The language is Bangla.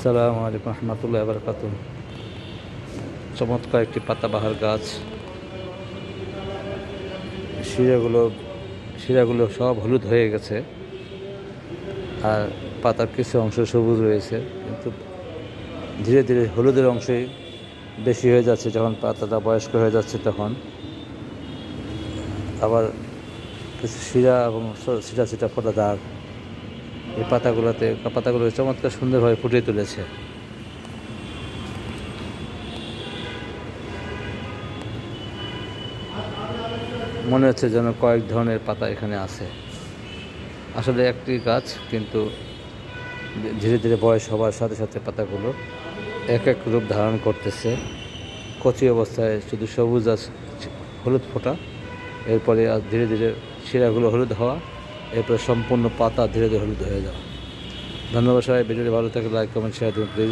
আসসালামু আলাইকুম রহমতুল্লাহ বারকাতুহ। চমৎকার একটি পাতাবাহার গাছ। শিরাগুলো সব হলুদ হয়ে গেছে, আর পাতার কিছু অংশ সবুজ রয়েছে, কিন্তু ধীরে ধীরে হলুদের অংশই বেশি হয়ে যাচ্ছে। যখন পাতাটা বয়স্ক হয়ে যাচ্ছে তখন আবার কিছু শিরা এবং ছিটা ছিটা ফোটা দাগ এই পাতাগুলো চমৎকার সুন্দরভাবে ফুটিয়ে তুলেছে। মনে হচ্ছে যেন কয়েক ধরনের পাতা এখানে আছে। আসলে একটি গাছ, কিন্তু ধীরে ধীরে বয়স হওয়ার সাথে সাথে পাতাগুলো এক এক রূপ ধারণ করতেছে। কচি অবস্থায় শুধু সবুজ আর হলুদ ফোটা, এরপরে আর ধীরে ধীরে শিরাগুলো হলুদ হওয়া, এরপরে সম্পূর্ণ পাতা ধীরে ধীরে হলুদ হয়ে যাওয়া। ধন্যবাদ সবাই। ভিডিওটি ভালো থাকলে লাইক কমেন্ট শেয়ার দিন প্লিজ।